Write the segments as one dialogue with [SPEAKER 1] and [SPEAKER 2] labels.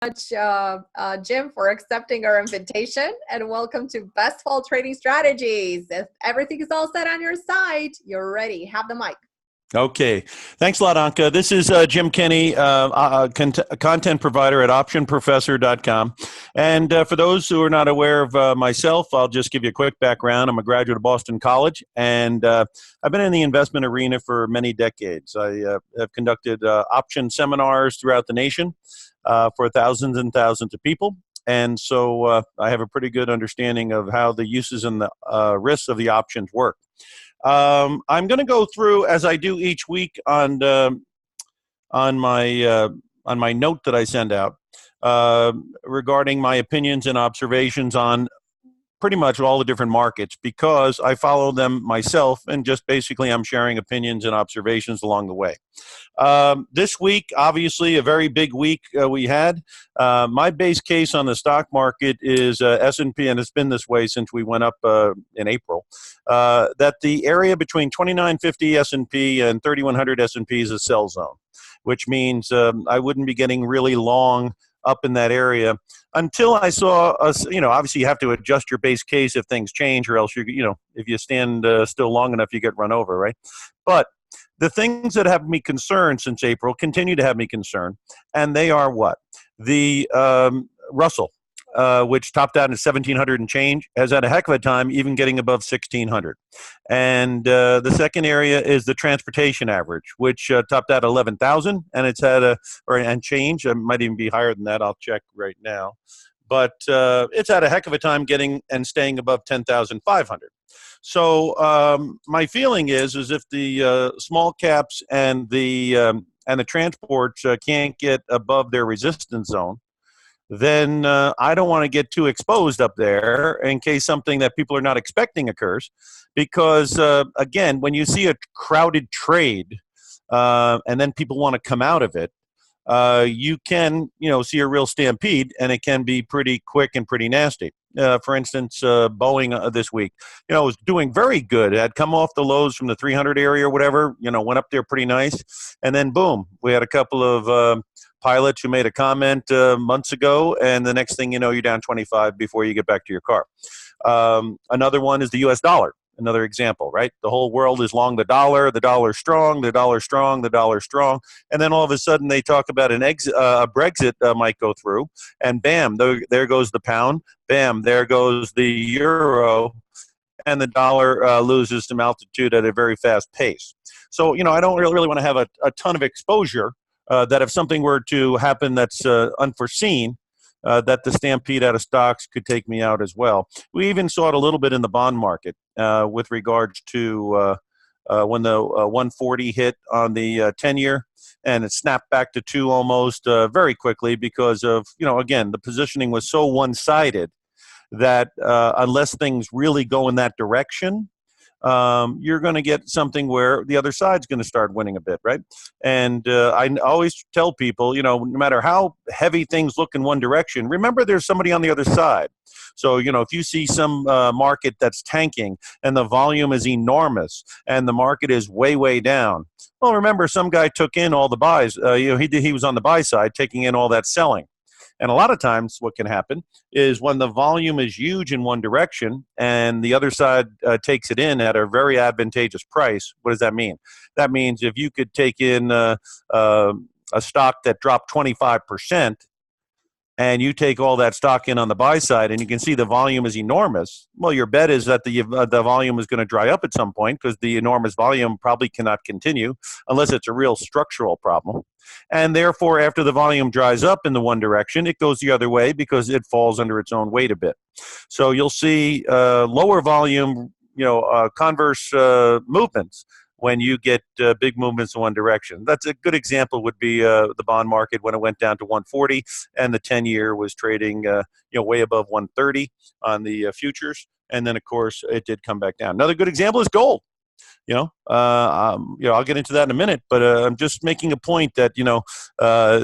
[SPEAKER 1] much, Jim, for accepting our invitation, and welcome to Best Fall Trading Strategies. If everything is all set on your side, you're ready. Have the mic.
[SPEAKER 2] Okay. Thanks a lot, Anka. This is Jim Kenney, content provider at OptionProfessor.com. And for those who are not aware of myself, I'll just give you a quick background. I'm a graduate of Boston College, and I've been in the investment arena for many decades. I have conducted option seminars throughout the nation for thousands and thousands of people. And so I have a pretty good understanding of how the uses and the risks of the options work. I'm going to go through, as I do each week, on my note that I send out regarding my opinions and observations on pretty much all the different markets, because I follow them myself, and just basically I'm sharing opinions and observations along the way. This week, obviously, a very big week we had. My base case on the stock market is S&P, and it's been this way since we went up in April, that the area between 2950 S&P and 3100 S&P is a sell zone, which means I wouldn't be getting really long up in that area until I saw us. Obviously you have to adjust your base case if things change, or else if you stand still long enough, you get run over, right? But the things that have me concerned since April continue to have me concerned, and they are what? The Russell, which topped out at 1,700 and change, has had a heck of a time even getting above 1,600. And the second area is the transportation average, which topped out 11,000, and it's had and change. It might even be higher than that. I'll check right now. But it's had a heck of a time getting and staying above 10,500. So my feeling is if the small caps and the transports can't get above their resistance zone, then I don't want to get too exposed up there in case something that people are not expecting occurs. Because, again, when you see a crowded trade and then people want to come out of it, you can, see a real stampede, and it can be pretty quick and pretty nasty. For instance, Boeing this week, was doing very good. It had come off the lows from the 300 area or whatever, went up there pretty nice. And then, boom, we had a couple of pilots who made a comment months ago, and the next thing you know, you're down 25 before you get back to your car. Another one is the U.S. dollar. Another example, right? The whole world is long the dollar's strong, the dollar's strong, the dollar's strong. And then all of a sudden they talk about a Brexit might go through, and bam, there goes the pound, bam, there goes the euro, and the dollar loses some altitude at a very fast pace. So, I don't really want to have a ton of exposure that if something were to happen that's unforeseen, that the stampede out of stocks could take me out as well. We even saw it a little bit in the bond market with regards to when the 140 hit on the 10-year, and it snapped back to 2 almost very quickly because of, again, the positioning was so one-sided that unless things really go in that direction, you're going to get something where the other side's going to start winning a bit, right? And I always tell people, no matter how heavy things look in one direction, remember there's somebody on the other side. So, if you see some market that's tanking and the volume is enormous and the market is way, way down, well, remember some guy took in all the buys. He was on the buy side taking in all that selling. And a lot of times what can happen is when the volume is huge in one direction and the other side takes it in at a very advantageous price, what does that mean? That means if you could take in a stock that dropped 25%, and you take all that stock in on the buy side, and you can see the volume is enormous, well, your bet is that the volume is going to dry up at some point, because the enormous volume probably cannot continue unless it's a real structural problem. And therefore, after the volume dries up in the one direction, it goes the other way because it falls under its own weight a bit. So you'll see lower volume, converse movements when you get big movements in one direction. That's a good example would be the bond market when it went down to 140 and the 10-year was trading way above 130 on the futures. And then, of course, it did come back down. Another good example is gold. I'll get into that in a minute, but I'm just making a point that,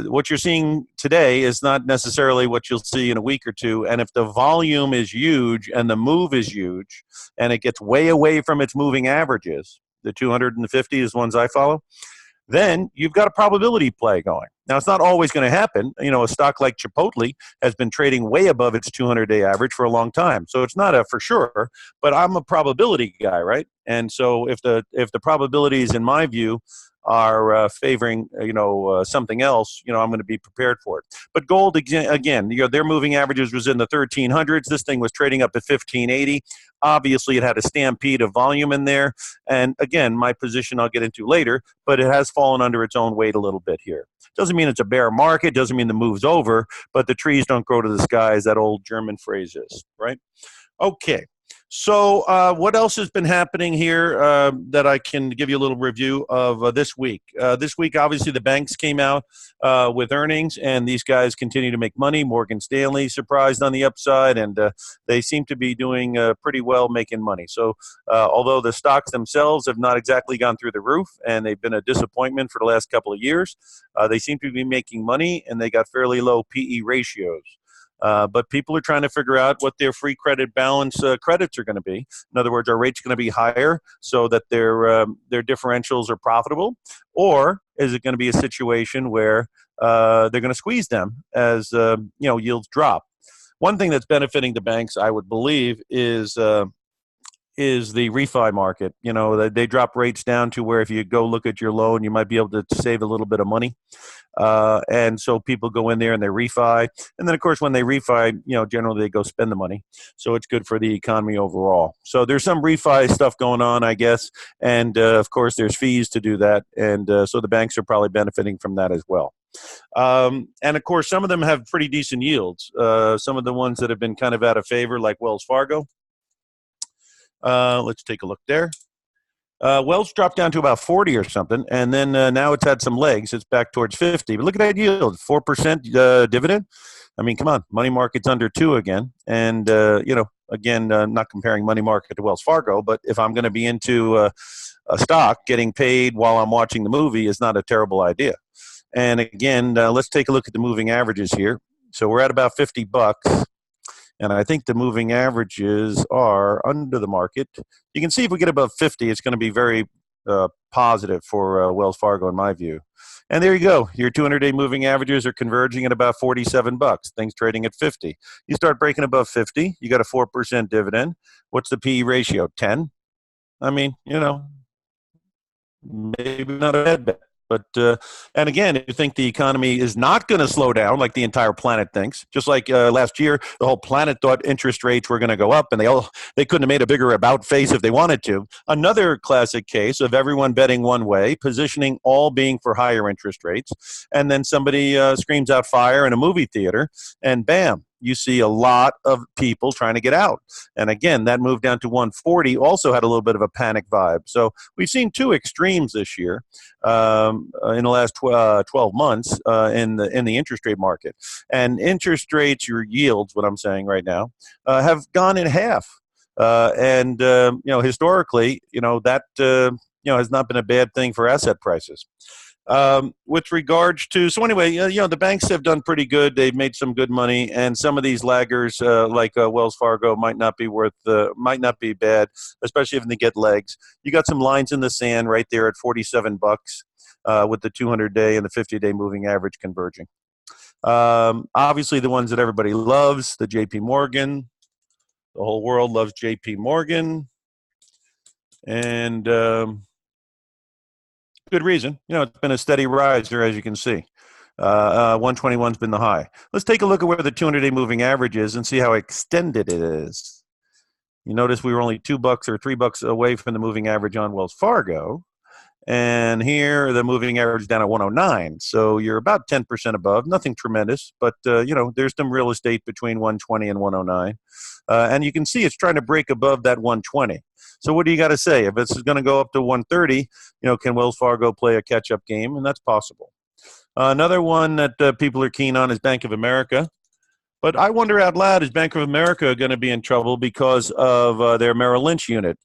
[SPEAKER 2] what you're seeing today is not necessarily what you'll see in a week or two. And if the volume is huge and the move is huge and it gets way away from its moving averages, the 250 is ones I follow, then you've got a probability play going. Now, it's not always going to happen. A stock like Chipotle has been trading way above its 200-day average for a long time. So it's not a for sure, but I'm a probability guy, right? And so if the probabilities, in my view, are favoring something else, I'm going to be prepared for it. But gold, again, their moving averages was in the 1300s. This thing was trading up at 1580. Obviously, it had a stampede of volume in there. And again, my position I'll get into later, but it has fallen under its own weight a little bit here. Doesn't mean it's a bear market, doesn't mean the move's over, but the trees don't grow to the sky, as that old German phrase is, right? Okay. So what else has been happening here that I can give you a little review of this week? This week, obviously, the banks came out with earnings, and these guys continue to make money. Morgan Stanley surprised on the upside, and they seem to be doing pretty well making money. So although the stocks themselves have not exactly gone through the roof, and they've been a disappointment for the last couple of years, they seem to be making money, and they got fairly low PE ratios. But people are trying to figure out what their free credit balance credits are going to be. In other words, are rates going to be higher so that their differentials are profitable, or is it going to be a situation where they're going to squeeze them as yields drop? One thing that's benefiting the banks, I would believe, is the refi market. They drop rates down to where if you go look at your loan, you might be able to save a little bit of money. And so people go in there and they refi. And then, of course, when they refi, generally they go spend the money. So it's good for the economy overall. So there's some refi stuff going on, I guess. And, of course, there's fees to do that. And so the banks are probably benefiting from that as well. And, of course, some of them have pretty decent yields. Some of the ones that have been kind of out of favor, like Wells Fargo. Let's take a look there. Wells dropped down to about 40 or something, and then now it's had some legs. It's back towards 50. But look at that yield, 4% dividend. I mean, come on, money market's under 2 again. And, again, not comparing money market to Wells Fargo, but if I'm going to be into a stock, getting paid while I'm watching the movie is not a terrible idea. And, again, let's take a look at the moving averages here. So we're at about $50. And I think the moving averages are under the market. You can see if we get above 50, it's going to be very positive for Wells Fargo, in my view. And there you go. Your 200-day moving averages are converging at about $47. Things trading at 50. You start breaking above 50, you got a 4% dividend. What's the PE ratio? 10? I mean, maybe not a bad bet. But, and again, if you think the economy is not going to slow down like the entire planet thinks, just like last year, the whole planet thought interest rates were going to go up, and they couldn't have made a bigger about face if they wanted to. Another classic case of everyone betting one way, positioning all being for higher interest rates, and then somebody screams out fire in a movie theater, and bam, you see a lot of people trying to get out. And again, that move down to 140 also had a little bit of a panic vibe. So we've seen two extremes this year in the last 12 months in the interest rate market. And interest rates, your yields, what I'm saying right now, have gone in half. And historically, that has not been a bad thing for asset prices. With regards to, so anyway, the banks have done pretty good. They've made some good money, and some of these laggers, like Wells Fargo, might not be bad, especially if they get legs. You got some lines in the sand right there at $47, with the 200-day and the 50-day moving average converging. Obviously, the ones that everybody loves, the J.P. Morgan. The whole world loves J.P. Morgan, and good reason. It's been a steady riser, as you can see. 121's been the high. Let's take a look at where the 200-day moving average is and see how extended it is. You notice we were only $2 or $3 away from the moving average on Wells Fargo. And here, the moving average is down at 109. So you're about 10% above. Nothing tremendous, but, there's some real estate between 120 and 109. And you can see it's trying to break above that 120. So what do you got to say? If this is going to go up to 130, can Wells Fargo play a catch-up game? And that's possible. Another one that people are keen on is Bank of America. But I wonder out loud, is Bank of America going to be in trouble because of their Merrill Lynch unit?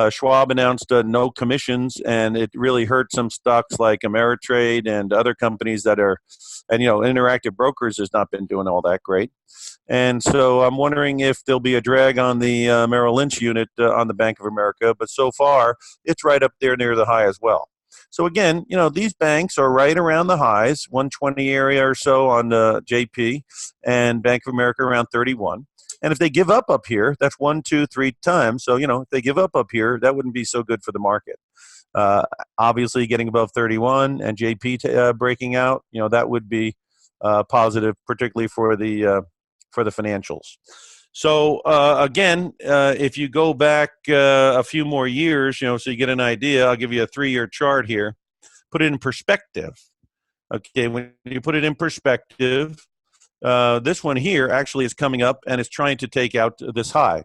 [SPEAKER 2] Schwab announced no commissions, and it really hurt some stocks like Ameritrade and other companies that are, and Interactive Brokers has not been doing all that great. And so I'm wondering if there'll be a drag on the Merrill Lynch unit on the Bank of America. But so far, it's right up there near the high as well. So again, these banks are right around the highs, 120 area or so on the JP, and Bank of America around 31. And if they give up here, that's 1, 2, 3 times. So, if they give up here, that wouldn't be so good for the market. Obviously, getting above 31 and JP breaking out, that would be positive, particularly for the financials. So again, if you go back a few more years, so you get an idea, I'll give you a 3-year chart here. Put it in perspective. Okay, when you put it in perspective, this one here actually is coming up and it's trying to take out this high.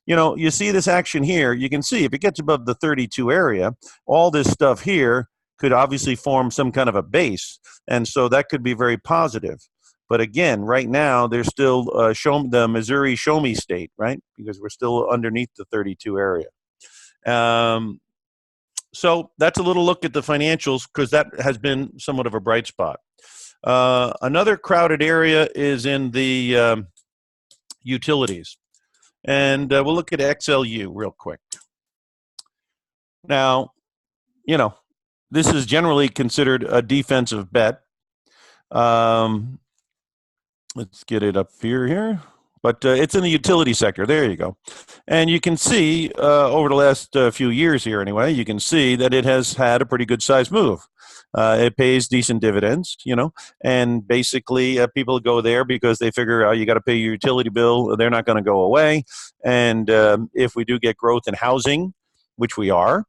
[SPEAKER 2] You see this action here. You can see if it gets above the 32 area, all this stuff here could obviously form some kind of a base, and so that could be very positive. But again, right now, there's still the Missouri show me state, right? Because we're still underneath the 32 area. So that's a little look at the financials, because that has been somewhat of a bright spot. Another crowded area is in the utilities. And we'll look at XLU real quick. Now, this is generally considered a defensive bet. Let's get it up here. But it's in the utility sector. There you go. And you can see over the last few years here anyway, you can see that it has had a pretty good size move. It pays decent dividends, and basically people go there because they figure you got to pay your utility bill. They're not going to go away. And if we do get growth in housing, which we are,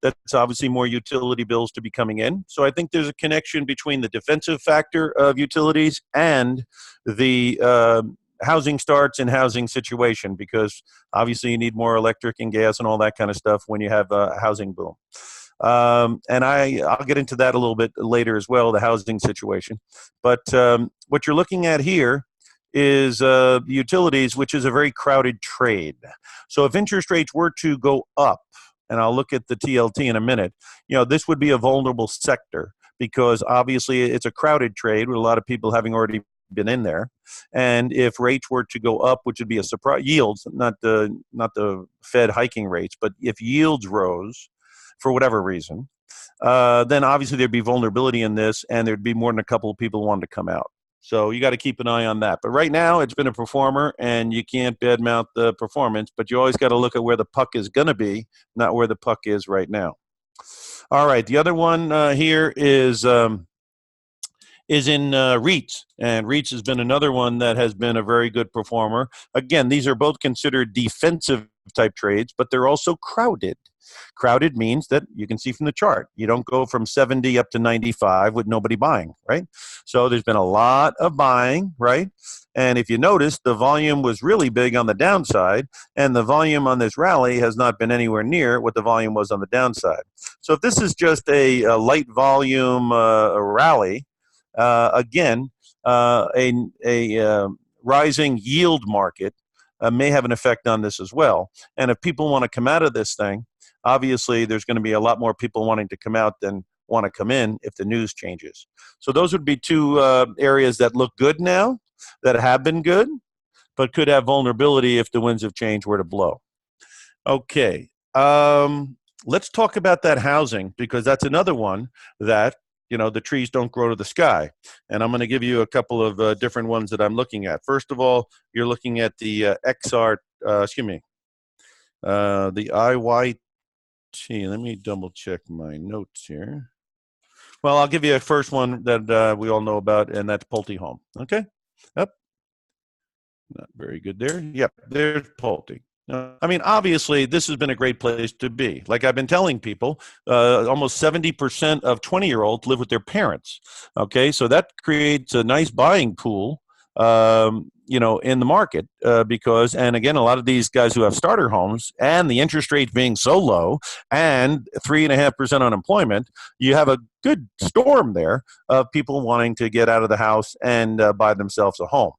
[SPEAKER 2] that's obviously more utility bills to be coming in. So I think there's a connection between the defensive factor of utilities and the housing starts and housing situation, because obviously you need more electric and gas and all that kind of stuff when you have a housing boom. And I'll get into that a little bit later as well, the housing situation. But what you're looking at here is utilities, which is a very crowded trade. So if interest rates were to go up, and I'll look at the TLT in a minute, this would be a vulnerable sector, because obviously it's a crowded trade with a lot of people having already been in there. And if rates were to go up, which would be a surprise, yields, not the Fed hiking rates, but if yields rose for whatever reason, then obviously there'd be vulnerability in this, and there'd be more than a couple of people wanting to come out. So you got to keep an eye on that. But right now, it's been a performer, and you can't badmouth the performance, but you always got to look at where the puck is going to be, not where the puck is right now. All right, the other one here is in REITs, and REITs has been another one that has been a very good performer. Again, these are both considered defensive type trades, but they're also crowded. Crowded means that you can see from the chart, you don't go from 70 up to 95 with nobody buying, right? So there's been a lot of buying, right? And if you notice, the volume was really big on the downside, and the volume on this rally has not been anywhere near what the volume was on the downside. So if this is just a light volume rally, again, a rising yield market may have an effect on this as well. And if people want to come out of this thing, obviously there's going to be a lot more people wanting to come out than want to come in if the news changes. So those would be two areas that look good now, that have been good, but could have vulnerability if the winds of change were to blow. Okay, let's talk about that housing, because that's another one that, the trees don't grow to the sky. And I'm going to give you a couple of different ones that I'm looking at. First of all, you're looking at the the IYT. Let me double check my notes here. Well, I'll give you a first one that we all know about, and that's Pulte Home. Okay? Yep. Not very good there. Yep, there's Pulte. I mean, obviously, this has been a great place to be. Like I've been telling people, almost 70% of 20-year-olds live with their parents. Okay, so that creates a nice buying pool, in the market, because, and again, a lot of these guys who have starter homes, and the interest rate being so low, and 3.5% unemployment, you have a good storm there of people wanting to get out of the house and buy themselves a home.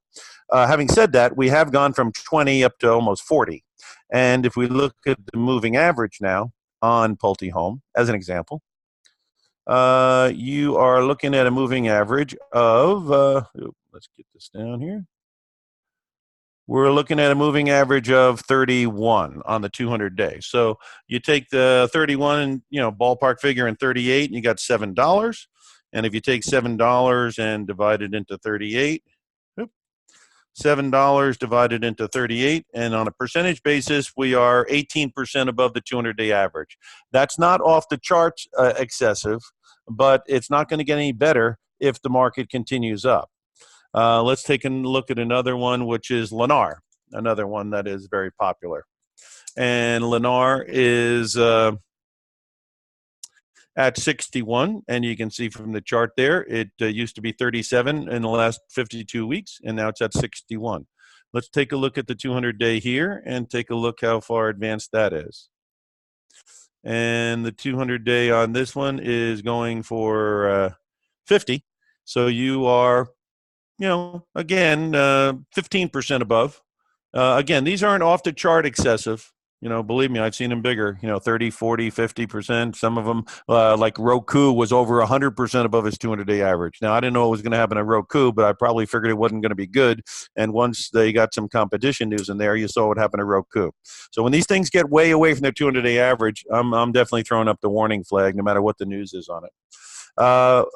[SPEAKER 2] Having said that, we have gone from 20 up to almost 40. And if we look at the moving average now on Pulte Home, as an example, you are looking at a moving average of, let's get this down here. we're looking at a moving average of 31 on the 200-day. So you take the 31 and, ballpark figure and 38, and you got $7. And if you take $7 and divide it into 38, $7 divided into 38, and on a percentage basis, we are 18% above the 200-day average. That's not off the charts excessive, but it's not going to get any better if the market continues up. Let's take a look at another one, which is Lennar, another one that is very popular. And Lennar is at 61, and you can see from the chart there, it used to be 37 in the last 52 weeks, and now it's at 61. Let's take a look at the 200-day here and take a look how far advanced that is. And the 200-day on this one is going for 50. So you are, again, 15% above. Again, these aren't off the chart excessive. Believe me, I've seen them bigger, 30, 40, 50%. Some of them, like Roku, was over 100% above its 200-day average. Now, I didn't know what was going to happen at Roku, but I probably figured it wasn't going to be good. And once they got some competition news in there, you saw what happened to Roku. So when these things get way away from their 200-day average, I'm definitely throwing up the warning flag, no matter what the news is on it.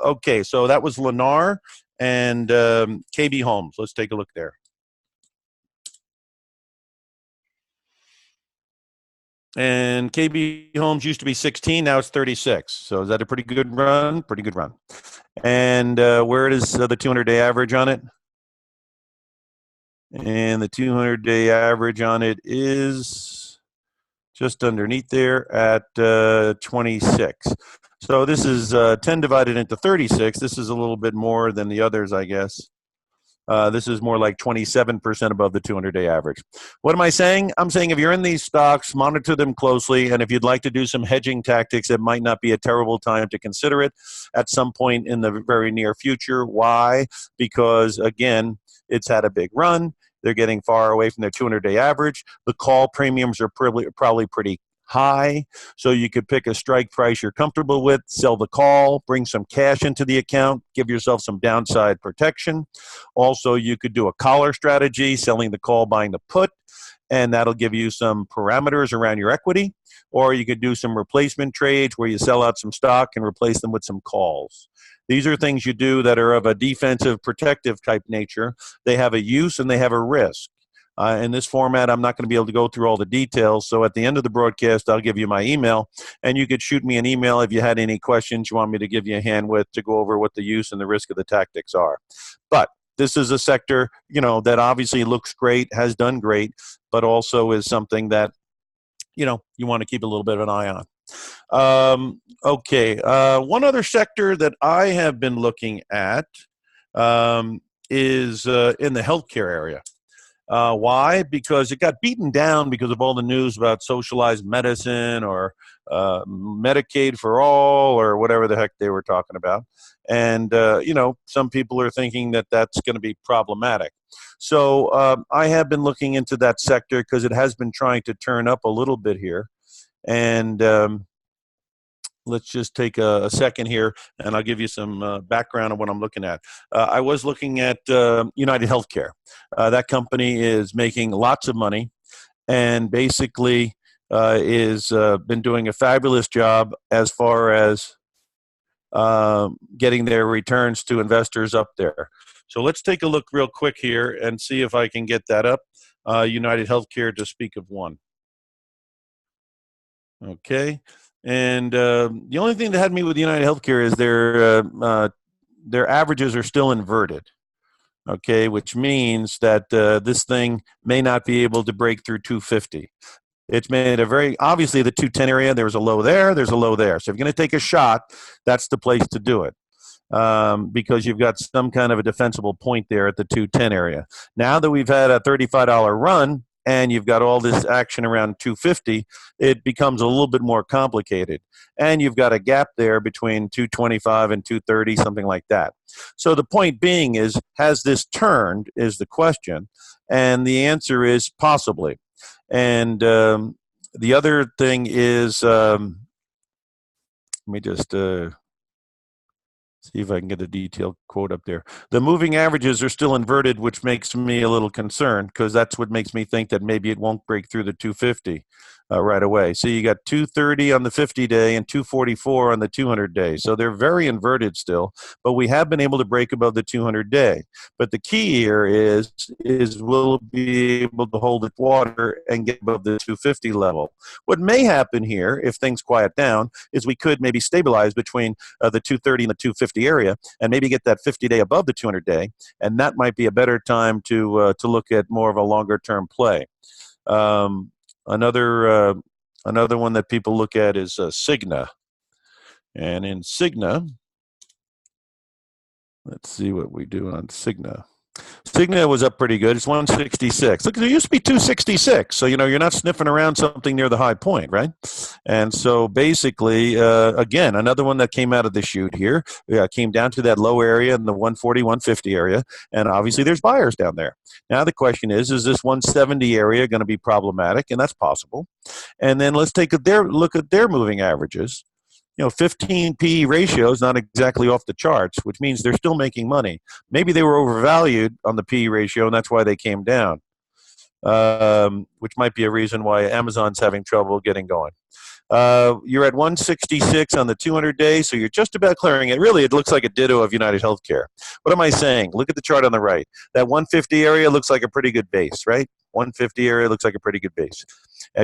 [SPEAKER 2] Okay, so that was Lennar and KB Homes. Let's take a look there. And KB Homes used to be 16, now it's 36. So is that a pretty good run? Pretty good run. And where is the 200-day average on it? And the 200-day average on it is just underneath there at 26. So this is 10 divided into 36. This is a little bit more than the others, I guess. This is more like 27% above the 200-day average. What am I saying? I'm saying if you're in these stocks, monitor them closely, and if you'd like to do some hedging tactics, it might not be a terrible time to consider it at some point in the very near future. Why? Because, again, it's had a big run. They're getting far away from their 200-day average. The call premiums are probably pretty high, so you could pick a strike price you're comfortable with, sell the call, bring some cash into the account, give yourself some downside protection. Also, you could do a collar strategy, selling the call, buying the put, and that'll give you some parameters around your equity. Or you could do some replacement trades where you sell out some stock and replace them with some calls. These are things you do that are of a defensive, protective type nature. They have a use and they have a risk. In this format, I'm not going to be able to go through all the details. So at the end of the broadcast, I'll give you my email, and you could shoot me an email if you had any questions you want me to give you a hand with to go over what the use and the risk of the tactics are. But this is a sector, that obviously looks great, has done great, but also is something that, you want to keep a little bit of an eye on. Okay. One other sector that I have been looking at is in the healthcare area. Why? Because it got beaten down because of all the news about socialized medicine or Medicaid for all or whatever the heck they were talking about. And, some people are thinking that that's going to be problematic. So I have been looking into that sector because it has been trying to turn up a little bit here. And let's just take a second here, and I'll give you some background on what I'm looking at. I was looking at United Healthcare. That company is making lots of money and basically is been doing a fabulous job as far as getting their returns to investors up there. So let's take a look real quick here and see if I can get that up. United Healthcare, to speak of one. Okay. And the only thing that had me with United Healthcare is their averages are still inverted. Okay, which means that this thing may not be able to break through 250. It's made a very, obviously the 210 area, there's a low there, there's a low there. So if you're going to take a shot, that's the place to do it. Because you've got some kind of a defensible point there at the 210 area. Now that we've had a $35 run, and you've got all this action around 250, it becomes a little bit more complicated. And you've got a gap there between 225 and 230, something like that. So the point being is, has this turned is the question. And the answer is possibly. And the other thing is, let me just See if I can get a detailed quote up there. The moving averages are still inverted, which makes me a little concerned because that's what makes me think that maybe it won't break through the 250 right away. So you got 230 on the 50-day and 244 on the 200-day. So they're very inverted still, but we have been able to break above the 200-day. But the key here is will it be able to hold its water and get above the 250 level? What may happen here, if things quiet down, is we could maybe stabilize between the 230 and the 250 area and maybe get that 50-day above the 200-day, and that might be a better time to look at more of a longer-term play. Another one that people look at is Cigna. And in Cigna, let's see what we do on Cigna. Cigna was up pretty good. It's 166. Look, there used to be 266. So, you're not sniffing around something near the high point, right? And so basically, again, another one that came out of the chute here, came down to that low area in the 140, 150 area. And obviously there's buyers down there. Now the question is this 170 area going to be problematic? And that's possible. And then let's take a look at their moving averages. 15 PE ratio is not exactly off the charts, which means they're still making money. Maybe they were overvalued on the PE ratio, and that's why they came down, which might be a reason why Amazon's having trouble getting going. You're at 166 on the 200-day, so you're just about clearing it. Really, it looks like a ditto of United Healthcare. What am I saying? Look at the chart on the right. That 150 area looks like a pretty good base, right? 150 area looks like a pretty good base.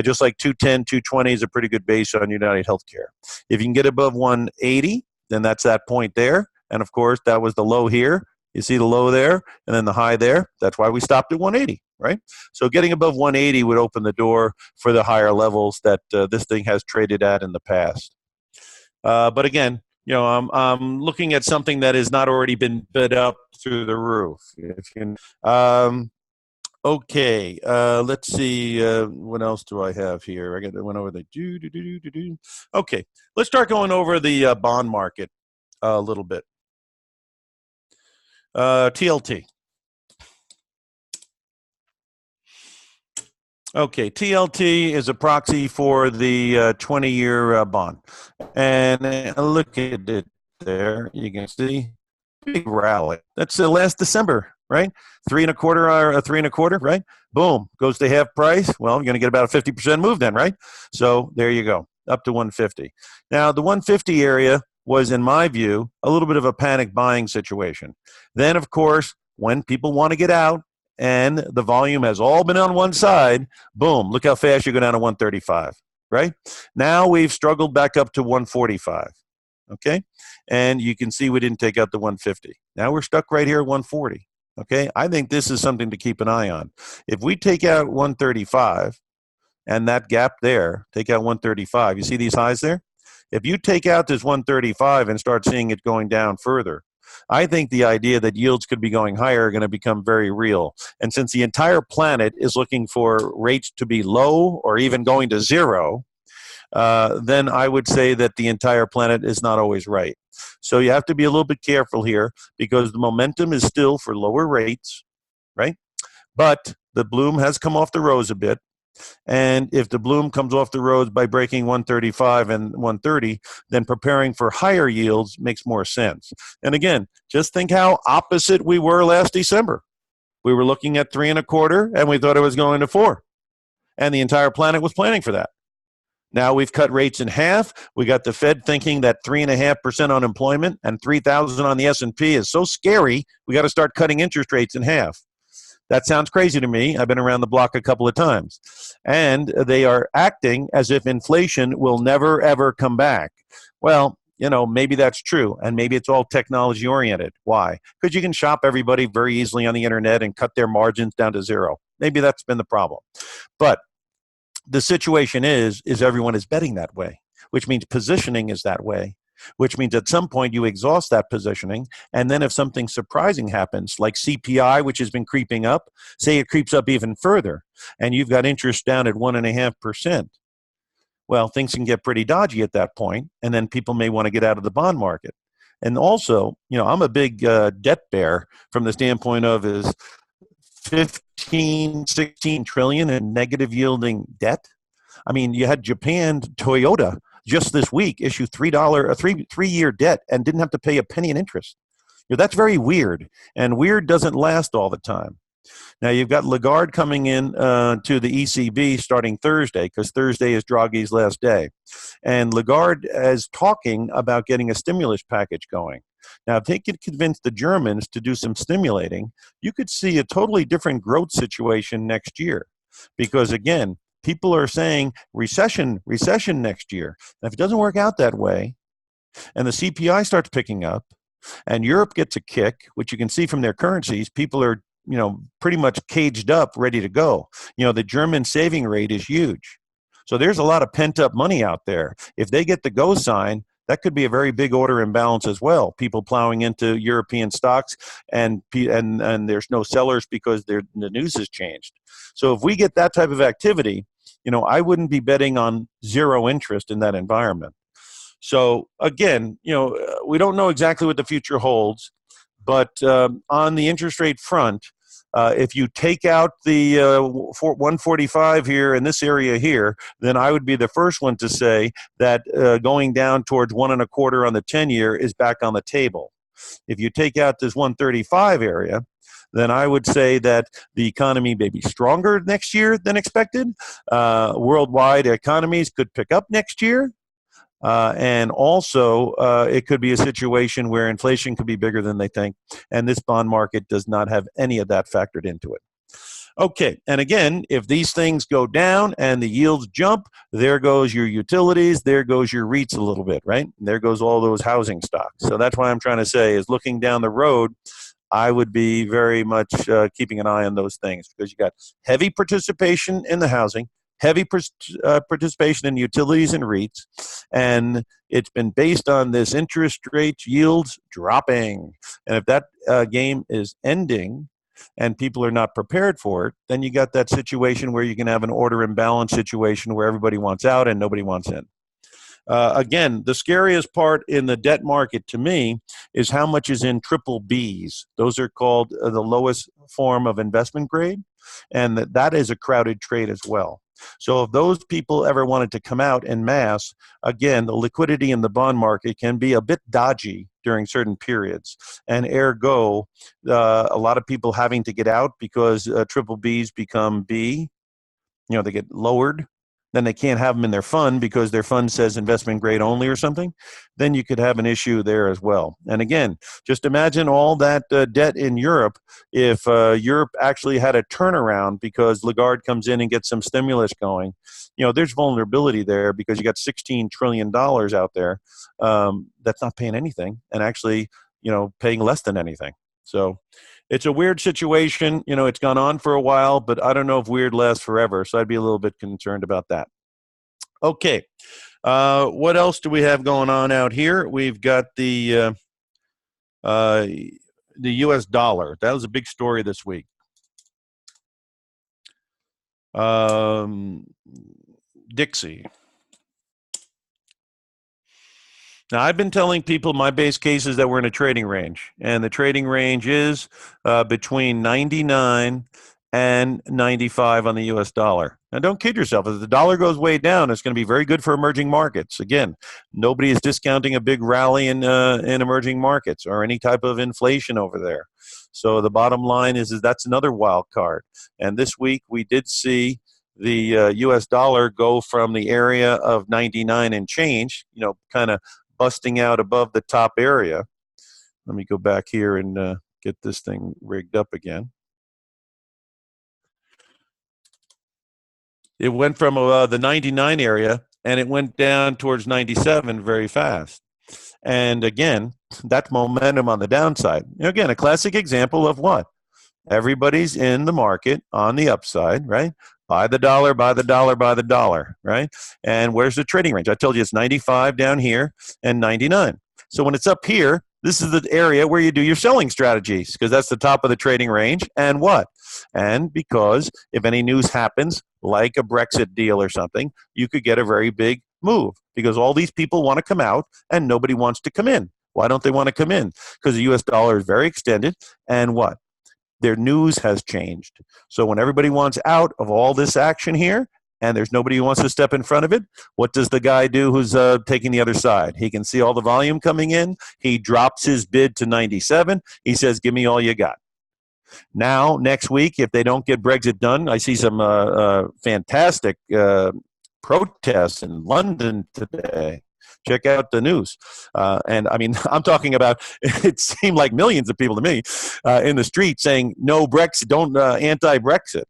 [SPEAKER 2] Just like 210, 220 is a pretty good base on United Healthcare. If you can get above 180, then that's that point there. And of course, that was the low here. You see the low there, and then the high there. That's why we stopped at 180, right? So getting above 180 would open the door for the higher levels that this thing has traded at in the past. But again, I'm looking at something that has not already been bid up through the roof. Okay, let's see. What else do I have here? I went over the Okay, let's start going over the bond market a little bit. TLT. Okay, TLT is a proxy for the 20-year bond. And look at it there. You can see big rally. That's last December, right? 3.25 or 3.25, right? Boom, goes to half price. Well, you're going to get about a 50% move then, right? So there you go, up to 150. Now, the 150 area was, in my view, a little bit of a panic buying situation. Then, of course, when people want to get out and the volume has all been on one side, boom, look how fast you go down to 135, right? Now we've struggled back up to 145, okay? And you can see we didn't take out the 150. Now we're stuck right here at 140, okay? I think this is something to keep an eye on. If we take out 135 and that gap there, take out 135, you see these highs there? If you take out this 135 and start seeing it going down further, I think the idea that yields could be going higher are going to become very real. And since the entire planet is looking for rates to be low or even going to zero, then I would say that the entire planet is not always right. So you have to be a little bit careful here because the momentum is still for lower rates, right? But the bloom has come off the rose a bit. And if the bloom comes off the rose by breaking 135 and 130, then preparing for higher yields makes more sense. And again, just think how opposite we were last December. We were looking at 3.25 and we thought it was going to 4. And the entire planet was planning for that. Now we've cut rates in half. We got the Fed thinking that 3.5% unemployment and 3,000 on the S&P is so scary, we got to start cutting interest rates in half. That sounds crazy to me. I've been around the block a couple of times. And they are acting as if inflation will never, ever come back. Well, maybe that's true. And maybe it's all technology oriented. Why? Because you can shop everybody very easily on the internet and cut their margins down to zero. Maybe that's been the problem. But the situation is everyone is betting that way, which means positioning is that way. Which means at some point you exhaust that positioning, and then if something surprising happens, like CPI, which has been creeping up, say it creeps up even further, and you've got interest down at 1.5%, well, things can get pretty dodgy at that point, and then people may want to get out of the bond market. And also, I'm a big debt bear from the standpoint of is 15, 16 trillion in negative yielding debt. I mean, you had Japan, Toyota, just this week issue $3 a three-year debt and didn't have to pay a penny in interest. That's very weird, and weird doesn't last all the time. Now, you've got Lagarde coming in to the ECB starting Thursday, because Thursday is Draghi's last day. And Lagarde is talking about getting a stimulus package going. Now, if they could convince the Germans to do some stimulating, you could see a totally different growth situation next year. Because, again, people are saying recession next year. Now, if it doesn't work out that way, and the CPI starts picking up, and Europe gets a kick, which you can see from their currencies, people are pretty much caged up, ready to go. The German saving rate is huge. So there's a lot of pent-up money out there. If they get the go sign, that could be a very big order imbalance as well. People plowing into European stocks, and there's no sellers because the news has changed. So if we get that type of activity, I wouldn't be betting on zero interest in that environment. So again, we don't know exactly what the future holds, but on the interest rate front, if you take out the 145 here in this area here, then I would be the first one to say that going down towards 1.25 on the 10-year is back on the table. If you take out this 135 area, then I would say that the economy may be stronger next year than expected. Worldwide economies could pick up next year. And also, it could be a situation where inflation could be bigger than they think, and this bond market does not have any of that factored into it. Okay, and again, if these things go down and the yields jump, there goes your utilities, there goes your REITs a little bit, right? There goes all those housing stocks. So that's what I'm trying to say is looking down the road, I would be very much keeping an eye on those things, because you got heavy participation in the housing, heavy participation in utilities and REITs, and it's been based on this interest rate yields dropping. And if that game is ending and people are not prepared for it, then you got that situation where you can have an order imbalance situation where everybody wants out and nobody wants in. Again, the scariest part in the debt market to me is how much is in triple Bs. Those are called the lowest form of investment grade, and that is a crowded trade as well. So if those people ever wanted to come out en masse, again, the liquidity in the bond market can be a bit dodgy during certain periods. And ergo, a lot of people having to get out because triple Bs become B, they get lowered. Then they can't have them in their fund because their fund says investment grade only or something, then you could have an issue there as well. And again, just imagine all that debt in Europe if Europe actually had a turnaround because Lagarde comes in and gets some stimulus going. There's vulnerability there because you got $16 trillion out there that's not paying anything and actually, paying less than anything. So it's a weird situation. It's gone on for a while, but I don't know if weird lasts forever. So I'd be a little bit concerned about that. Okay. What else do we have going on out here? We've got the U.S. dollar. That was a big story this week. Dixie. Now, I've been telling people my base case is that we're in a trading range, and the trading range is between 99 and 95 on the U.S. dollar. Now, don't kid yourself. If the dollar goes way down, it's going to be very good for emerging markets. Again, nobody is discounting a big rally in emerging markets or any type of inflation over there. So the bottom line is that's another wild card. And this week we did see the U.S. dollar go from the area of 99 and change, kind of busting out above the top area. Let me go back here and get this thing rigged up again. It went from the 99 area and it went down towards 97 very fast. And again, that's momentum on the downside. Again, a classic example of what? Everybody's in the market on the upside, right? Buy the dollar, buy the dollar, buy the dollar, right? And where's the trading range? I told you it's 95 down here and 99. So when it's up here, this is the area where you do your selling strategies because that's the top of the trading range. And what? And because if any news happens, like a Brexit deal or something, you could get a very big move because all these people want to come out and nobody wants to come in. Why don't they want to come in? Because the U.S. dollar is very extended. And what? Their news has changed. So when everybody wants out of all this action here, and there's nobody who wants to step in front of it. What does the guy do who's taking the other side? He can see all the volume coming in. He drops his bid to 97. He says, give me all you got. Now, next week, if they don't get Brexit done, I see some fantastic protests in London today. Check out the news. And I mean, I'm talking about, it seemed like millions of people to me in the street saying, no Brexit, don't anti-Brexit.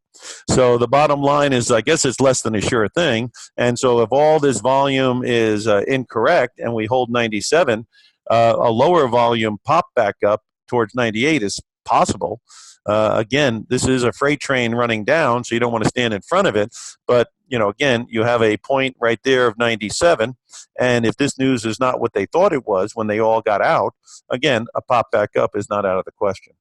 [SPEAKER 2] So the bottom line is, I guess it's less than a sure thing. And so if all this volume is incorrect and we hold 97, a lower volume pop back up towards 98 is possible. Again, this is a freight train running down, so you don't want to stand in front of it. But, you know, again, you have a point right there of 97. And if this news is not what they thought it was when they all got out, again, a pop back up is not out of the question.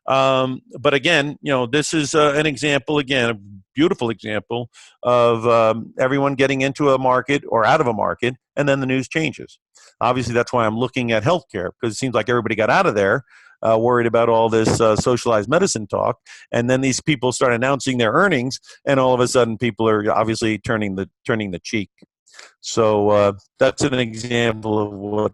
[SPEAKER 2] But again, you know, this is an example, again, a beautiful example of everyone getting into a market or out of a market, and then the news changes. Obviously, that's why I'm looking at healthcare, because it seems like everybody got out of there. Worried about all this socialized medicine talk, and then these people start announcing their earnings, and all of a sudden people are obviously turning the cheek. So that's an example of what.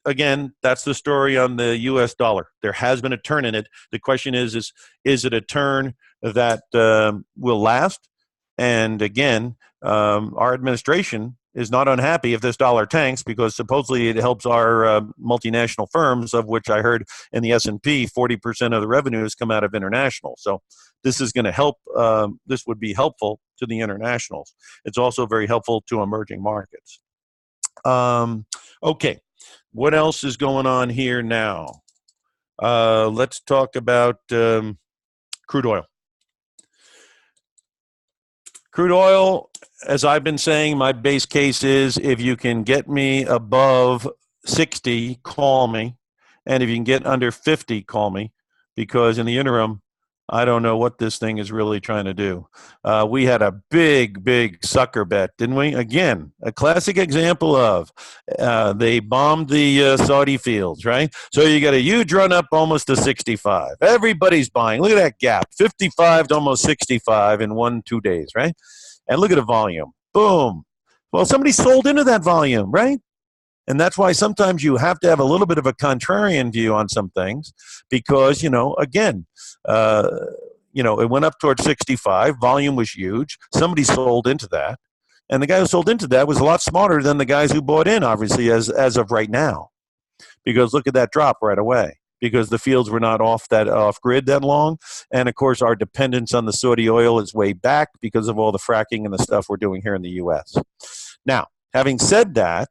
[SPEAKER 2] Again, that's the story on the U.S. dollar. There has been a turn in it. The question is it a turn that will last? And again, our administration is not unhappy if this dollar tanks, because supposedly it helps our multinational firms, of which I heard in the S&P 40% of the revenues come out of international. So this is going to help. This would be helpful to the internationals. It's also very helpful to emerging markets. Okay, what else is going on here now? Let's talk about crude oil. Crude oil, as I've been saying, my base case is if you can get me above 60, call me. And if you can get under 50, call me. Because in the interim, I don't know what this thing is really trying to do. We had a big sucker bet, didn't we? Again, a classic example of they bombed the Saudi fields, right? So you got a huge run up almost to 65. Everybody's buying. Look at that gap, 55 to almost 65 in 1-2 days, right? And look at the volume. Boom. Well, somebody sold into that volume, right? And that's why sometimes you have to have a little bit of a contrarian view on some things, because, you know, again, it went up towards 65. Volume was huge. Somebody sold into that. And the guy who sold into that was a lot smarter than the guys who bought in, obviously, as of right now. Because look at that drop right away. Because the fields were not off grid that long. And, of course, our dependence on the Saudi oil is way back because of all the fracking and the stuff we're doing here in the U.S. Now, having said that,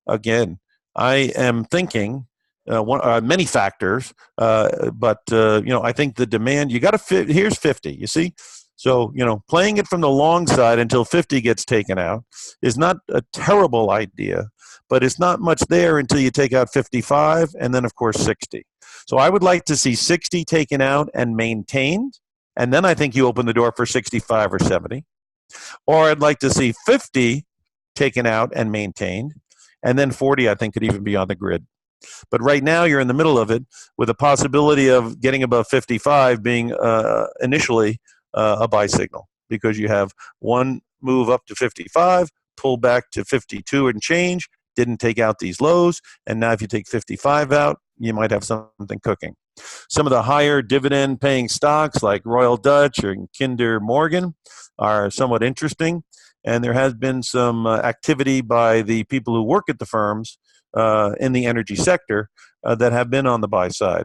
[SPEAKER 2] again, I am thinking many factors, but I think the demand, you got to fit. Here's 50. You see, so playing it from the long side until 50 gets taken out is not a terrible idea, but it's not much there until you take out 55, and then of course 60. So I would like to see 60 taken out and maintained, and then I think you open the door for 65 or 70, or I'd like to see 50 taken out and maintained. And then 40, I think, could even be on the grid. But right now, you're in the middle of it with a possibility of getting above 55 being initially a buy signal, because you have one move up to 55, pull back to 52 and change, didn't take out these lows, and now if you take 55 out, you might have something cooking. Some of the higher dividend-paying stocks like Royal Dutch or Kinder Morgan are somewhat interesting. And there has been some activity by the people who work at the firms in the energy sector that have been on the buy side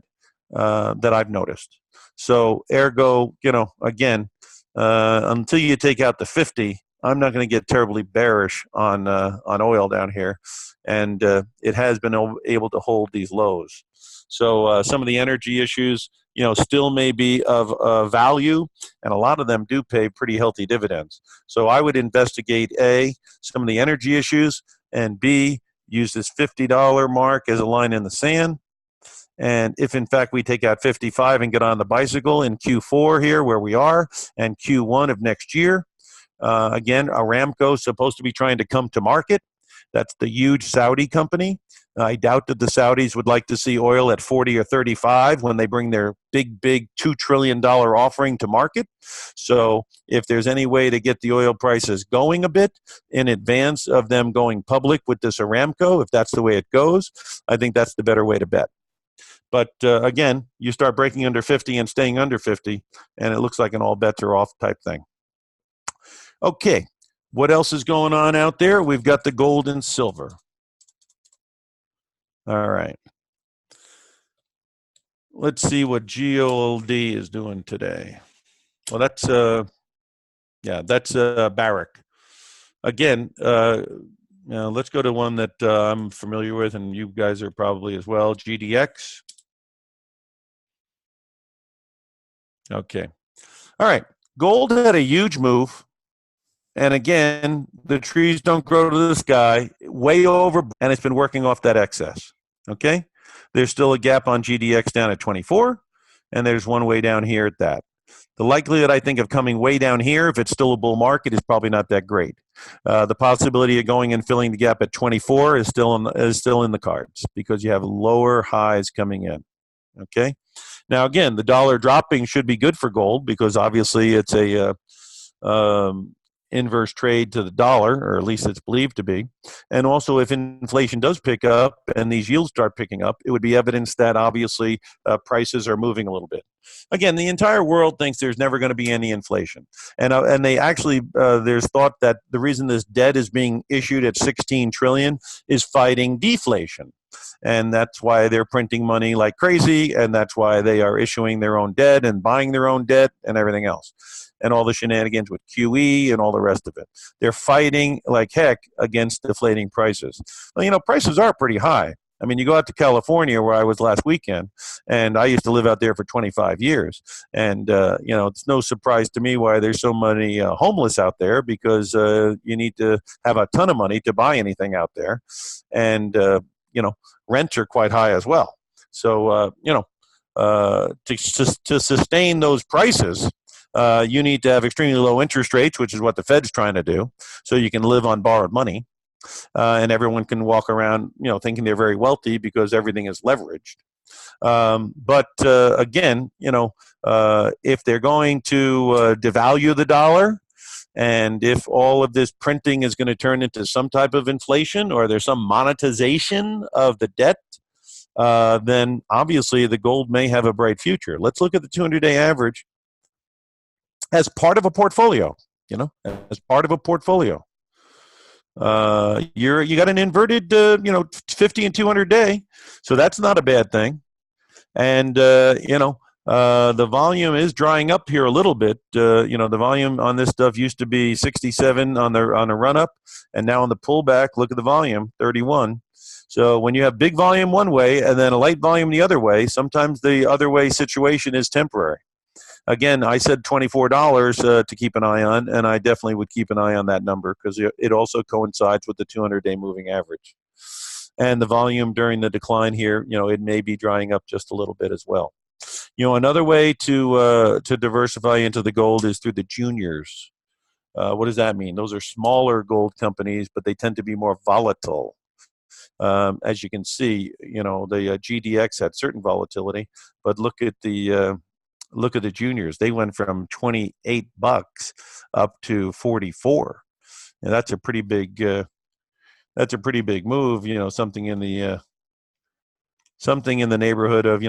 [SPEAKER 2] that I've noticed. So ergo, again, until you take out the 50, I'm not going to get terribly bearish on oil down here. And it has been able to hold these lows. So some of the energy issues, still may be of value, and a lot of them do pay pretty healthy dividends. So I would investigate A, some of the energy issues, and B, use this $50 mark as a line in the sand. And if in fact we take out 55 and get on the bicycle in Q4 here where we are, and Q1 of next year, again, Aramco is supposed to be trying to come to market. That's the huge Saudi company. I doubt that the Saudis would like to see oil at 40 or 35 when they bring their big $2 trillion offering to market. So if there's any way to get the oil prices going a bit in advance of them going public with this Aramco, if that's the way it goes, I think that's the better way to bet. But again, you start breaking under 50 and staying under 50, and it looks like an all bets are off type thing. Okay, what else is going on out there? We've got the gold and silver. All right. Let's see what GOLD is doing today. Well, that's Barrick. Again, let's go to one that I'm familiar with, and you guys are probably as well. GDX. Okay. All right. Gold had a huge move. And again, the trees don't grow to the sky, way over, and it's been working off that excess. Okay? There's still a gap on GDX down at 24, and there's one way down here at that. The likelihood, I think, of coming way down here, if it's still a bull market, is probably not that great. The possibility of going and filling the gap at 24 is still in the cards because you have lower highs coming in. Okay? Now, again, the dollar dropping should be good for gold because obviously it's a inverse trade to the dollar, or at least it's believed to be. And also, if inflation does pick up and these yields start picking up, it would be evidence that obviously prices are moving a little bit. Again, the entire world thinks there's never going to be any inflation. And they actually, there's thought that the reason this debt is being issued at 16 trillion is fighting deflation. And that's why they're printing money like crazy, and that's why they are issuing their own debt and buying their own debt and everything else. And all the shenanigans with QE and all the rest of it. They're fighting like heck against deflating prices. Well, prices are pretty high. I mean, you go out to California, where I was last weekend, and I used to live out there for 25 years. And, it's no surprise to me why there's so many homeless out there because you need to have a ton of money to buy anything out there. And, rents are quite high as well. So, to sustain those prices, you need to have extremely low interest rates, which is what the Fed's trying to do, so you can live on borrowed money, and everyone can walk around, thinking they're very wealthy because everything is leveraged. But again, if they're going to devalue the dollar, and if all of this printing is going to turn into some type of inflation, or there's some monetization of the debt, then obviously the gold may have a bright future. Let's look at the 200-day average as part of a portfolio, as part of a portfolio. You got an inverted, 50 and 200 day, so that's not a bad thing. And, the volume is drying up here a little bit. The volume on this stuff used to be 67 on the run up, and now on the pullback, look at the volume, 31. So when you have big volume one way and then a light volume the other way, sometimes the other way situation is temporary. Again, I said $24 to keep an eye on, and I definitely would keep an eye on that number because it also coincides with the 200-day moving average. And the volume during the decline here, it may be drying up just a little bit as well. Another way to diversify into the gold is through the juniors. What does that mean? Those are smaller gold companies, but they tend to be more volatile. As you can see, the GDX had certain volatility, but look at the juniors. They went from $28 up to 44. And that's a pretty big move. Something in the neighborhood of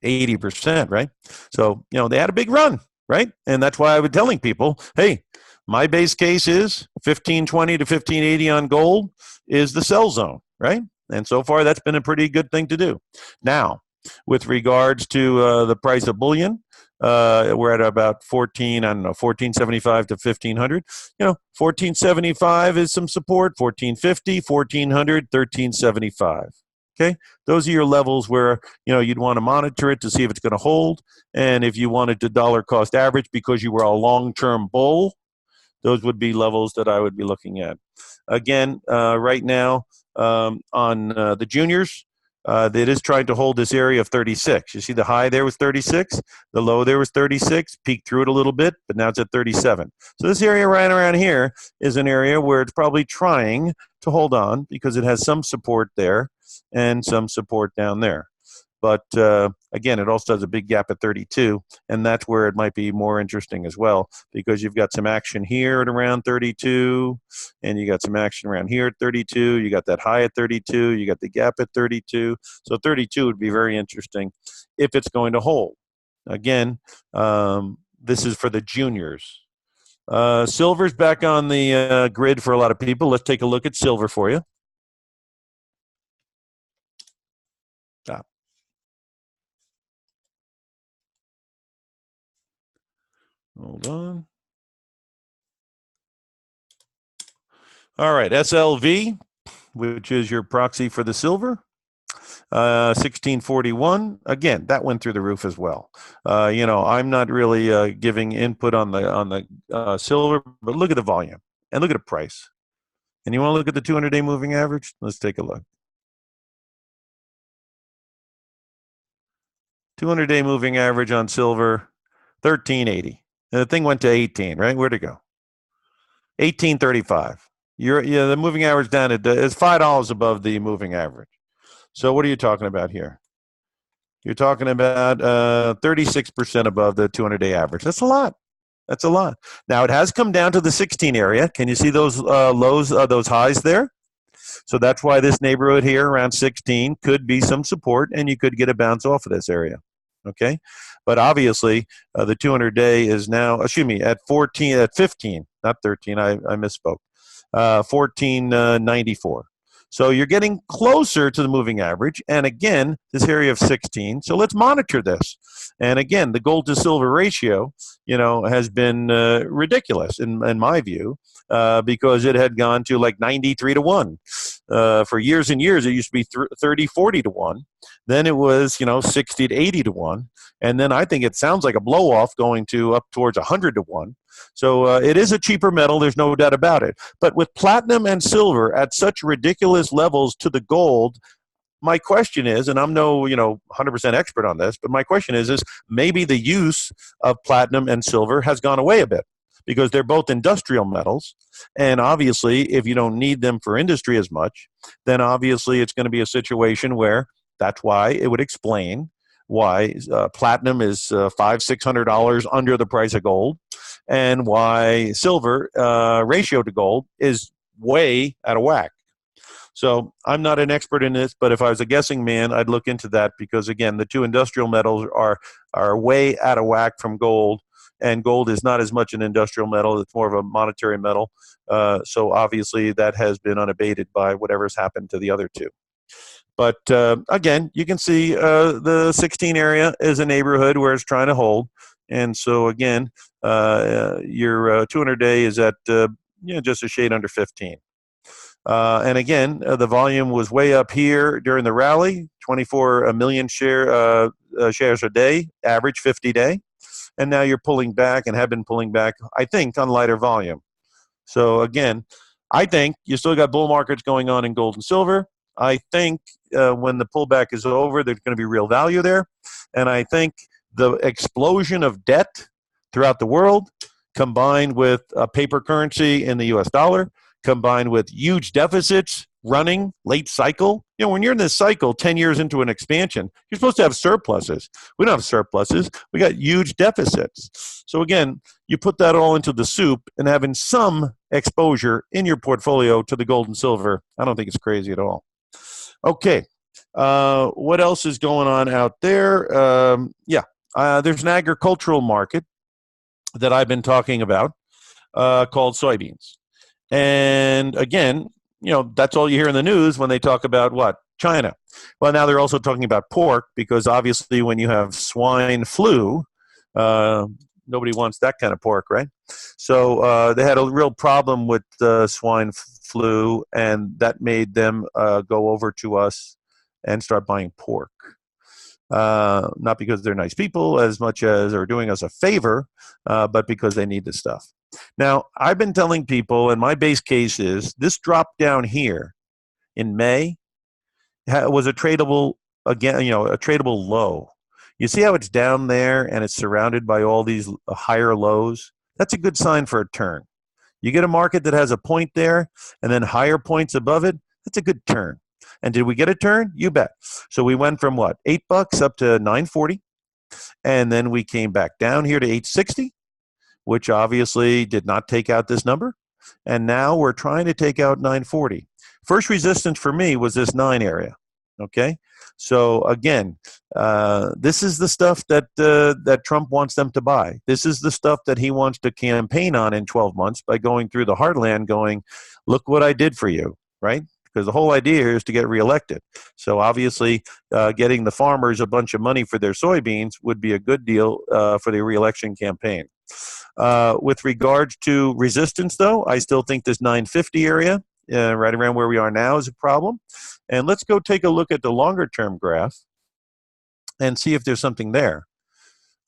[SPEAKER 2] 80%, right? So they had a big run, right? And that's why I was telling people, hey, my base case is 1520 to 1580 on gold is the sell zone, right? And so far, that's been a pretty good thing to do. Now, with regards to the price of bullion, we're at about 1475 to 1500. 1475 is some support, 1450, 1400, 1375. Okay, those are your levels where you'd want to monitor it to see if it's going to hold, and if you wanted to dollar cost average because you were a long-term bull, those would be levels that I would be looking at. Again, right now on the juniors, it is trying to hold this area of 36. You see the high there was 36, the low there was 36, peaked through it a little bit, but now it's at 37. So this area right around here is an area where it's probably trying to hold on because it has some support there. and some support down there. But again, it also has a big gap at 32, and that's where it might be more interesting as well, because you've got some action here at around 32, and you got some action around here at 32. You got that high at 32. You got the gap at 32. So 32 would be very interesting if it's going to hold. Again, this is for the juniors. Silver's back on the grid for a lot of people. Let's take a look at silver for you. Hold on. All right, SLV, which is your proxy for the silver, 1641. Again, that went through the roof as well. I'm not really giving input on the silver, but look at the volume and look at the price. And you want to look at the 200-day moving average? Let's take a look. 200-day moving average on silver, 1380. And the thing went to 18, right? Where'd it go? 1835. The moving average down is $5 above the moving average. So what are you talking about here? You're talking about 36% above the 200-day average. That's a lot. That's a lot. Now it has come down to the 16 area. Can you see those lows, those highs there? So that's why this neighborhood here around 16 could be some support, and you could get a bounce off of this area. Okay, but obviously the 200-day is now, at 15, not 13. I misspoke. 1494. So you're getting closer to the moving average, and again, this area of 16. So let's monitor this. And again, the gold to silver ratio, has been ridiculous in my view, because it had gone to like 93 to 1. For years and years, it used to be 30, 40 to 1. Then it was, 60 to 80 to 1. And then I think it sounds like a blow off going to up towards 100 to 1. So it is a cheaper metal. There's no doubt about it. But with platinum and silver at such ridiculous levels to the gold, my question is, and I'm no 100% expert on this, but my question is maybe the use of platinum and silver has gone away a bit, because they're both industrial metals. And obviously, if you don't need them for industry as much, then obviously it's going to be a situation where that's why it would explain why platinum is $500-600 under the price of gold, and why silver ratio to gold is way out of whack. So I'm not an expert in this, but if I was a guessing man, I'd look into that, because again, the two industrial metals are way out of whack from gold, and gold is not as much an industrial metal. It's more of a monetary metal. So obviously that has been unabated by whatever's happened to the other two. But again, you can see the 16 area is a neighborhood where it's trying to hold. And so again, your 200-day is at just a shade under 15. And again, the volume was way up here during the rally, 24 million shares a day, average 50-day. And now you're pulling back and have been pulling back, I think, on lighter volume. So again, I think you still got bull markets going on in gold and silver. I think when the pullback is over, there's going to be real value there. And I think the explosion of debt throughout the world, combined with paper currency in the US dollar, combined with huge deficits running late cycle. When you're in this cycle 10 years into an expansion, you're supposed to have surpluses. We don't have surpluses. We got huge deficits. So again, you put that all into the soup, and having some exposure in your portfolio to the gold and silver, I don't think it's crazy at all. Okay. What else is going on out there? There's an agricultural market that I've been talking about called soybeans. And again, that's all you hear in the news when they talk about what? China. Well, now they're also talking about pork, because obviously when you have swine flu, nobody wants that kind of pork, right? So they had a real problem with swine flu, and that made them go over to us and start buying pork. Not because they're nice people as much as they're doing us a favor, but because they need the stuff. Now, I've been telling people, and my base case is this drop down here in May was a tradable, again, a tradable low. You see how it's down there and it's surrounded by all these higher lows? That's a good sign for a turn. You get a market that has a point there and then higher points above it, that's a good turn. And did we get a turn? You bet. So we went from what, $8 up to 940, and then we came back down here to 860, which obviously did not take out this number. And now we're trying to take out 940. First resistance for me was this 9 area. Okay, so again, this is the stuff that that Trump wants them to buy. This is the stuff that he wants to campaign on in 12 months by going through the heartland, going, "Look what I did for you," right? Because the whole idea here is to get reelected. So obviously, getting the farmers a bunch of money for their soybeans would be a good deal for the reelection campaign. With regards to resistance, though, I still think this 950 area, right around where we are now, is a problem. And let's go take a look at the longer term graph and see if there's something there.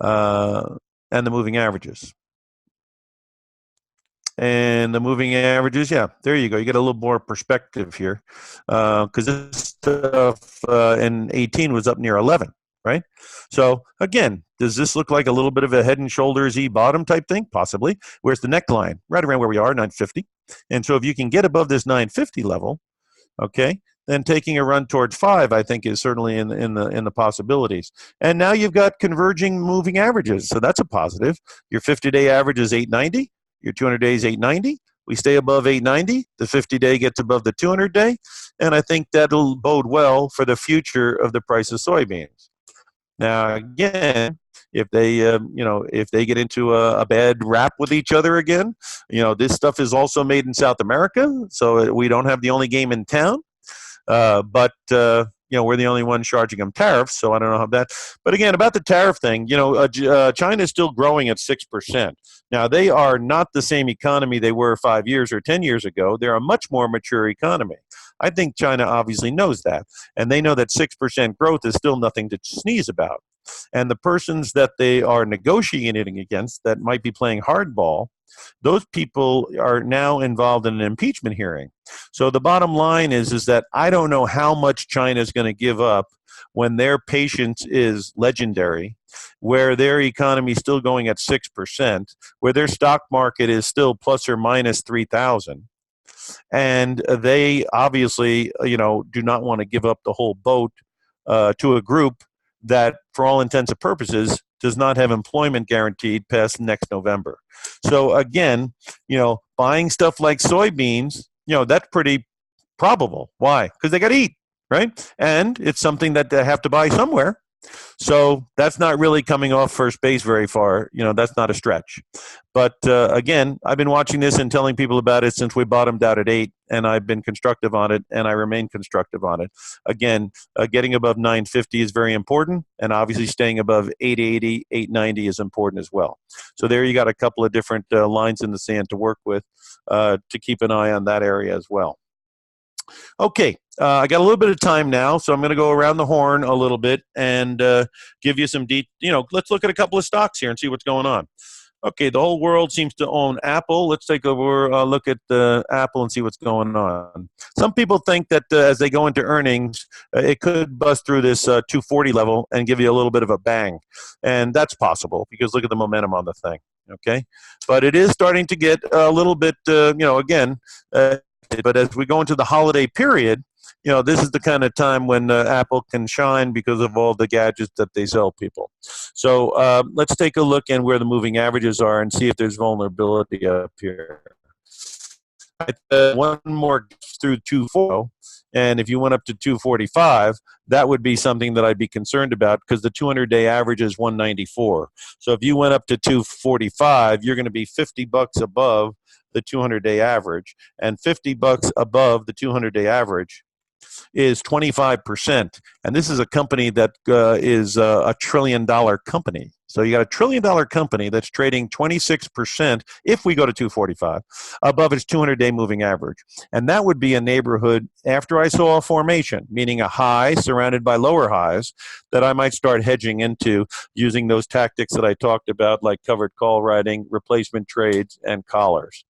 [SPEAKER 2] And the moving averages. And the moving averages, yeah, there you go. You get a little more perspective here. Because this stuff in 18 was up near 11, right? So again, does this look like a little bit of a head and shoulders E bottom type thing? Possibly. Where's the neckline? Right around where we are, 950. And so if you can get above this 950 level, okay, then taking a run towards 5, I think, is certainly in the possibilities. And now you've got converging moving averages, so that's a positive. Your 50-day average is 890. Your 200-day is 890. We stay above 890. The 50-day gets above the 200-day, and I think that'll bode well for the future of the price of soybeans. Now, again, if they, if they get into a bad rap with each other again, this stuff is also made in South America, so we don't have the only game in town. But we're the only ones charging them tariffs, so I don't know how that. But again, about the tariff thing, China is still growing at 6%. Now, they are not the same economy they were 5 years or 10 years ago. They're a much more mature economy. I think China obviously knows that, and they know that 6% growth is still nothing to sneeze about. And the persons that they are negotiating against that might be playing hardball, those people are now involved in an impeachment hearing. So the bottom line is that I don't know how much China is going to give up when their patience is legendary, where their economy is still going at 6%, where their stock market is still plus or minus 3,000. And they obviously, do not want to give up the whole boat to a group that, for all intents and purposes, does not have employment guaranteed past next November. So again, buying stuff like soybeans, that's pretty probable. Why? Because they got to eat, right? And it's something that they have to buy somewhere. So that's not really coming off first base very far. That's not a stretch. But again, I've been watching this and telling people about it since we bottomed out at 8, and I've been constructive on it, and I remain constructive on it. Again, getting above 950 is very important, and obviously staying above 880, 890 is important as well. So there you got a couple of different lines in the sand to work with to keep an eye on that area as well. Okay, I got a little bit of time now, so I'm going to go around the horn a little bit and give you some let's look at a couple of stocks here and see what's going on. Okay, the whole world seems to own Apple. Let's take a look at Apple and see what's going on. Some people think that as they go into earnings, it could bust through this 240 level and give you a little bit of a bang. And that's possible because look at the momentum on the thing. Okay, but it is starting to get a little bit, but as we go into the holiday period, this is the kind of time when Apple can shine because of all the gadgets that they sell people. So let's take a look at where the moving averages are and see if there's vulnerability up here. One more through 240, and if you went up to 245, that would be something that I'd be concerned about because the 200-day average is 194. So if you went up to 245, you're going to be $50 above the 200-day average, and $50 above the 200-day average is 25%. And this is a company that is a $1 trillion company. So you got a $1 trillion company that's trading 26% if we go to 245 above its 200-day moving average. And that would be a neighborhood after I saw a formation, meaning a high surrounded by lower highs, that I might start hedging into using those tactics that I talked about, like covered call writing, replacement trades, and collars.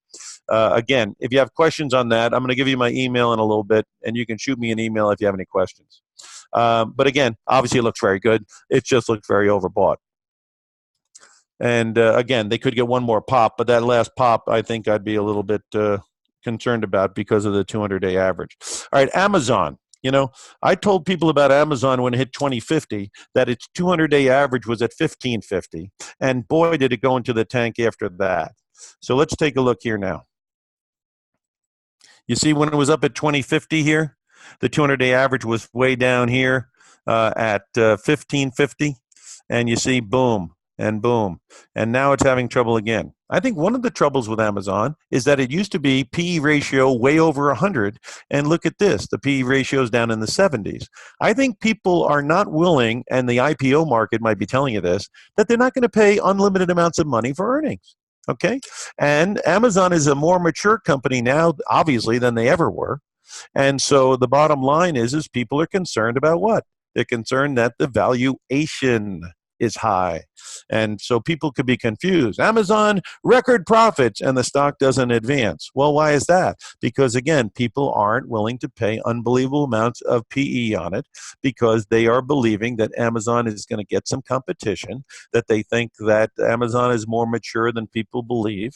[SPEAKER 2] Again, if you have questions on that, I'm going to give you my email in a little bit, and you can shoot me an email if you have any questions. But again, obviously it looks very good. It just looks very overbought. And again, they could get one more pop, but that last pop, I think I'd be a little bit concerned about because of the 200-day average. All right, Amazon. You know, I told people about Amazon when it hit 2050 that its 200-day average was at 1550, and boy, did it go into the tank after that. So let's take a look here now. You see, when it was up at 2050 here, the 200-day average was way down here at 1550, and you see, boom and boom, and now it's having trouble again. I think one of the troubles with Amazon is that it used to be PE ratio way over 100, and look at this, the PE ratio is down in the 70s. I think people are not willing, and the IPO market might be telling you this, that they're not going to pay unlimited amounts of money for earnings. Okay, and Amazon is a more mature company now, obviously, than they ever were. And so the bottom line is people are concerned about what? They're concerned that the valuation is high. And so people could be confused. Amazon, record profits, and the stock doesn't advance. Well, why is that? Because, again, people aren't willing to pay unbelievable amounts of PE on it because they are believing that Amazon is going to get some competition, that they think that Amazon is more mature than people believe.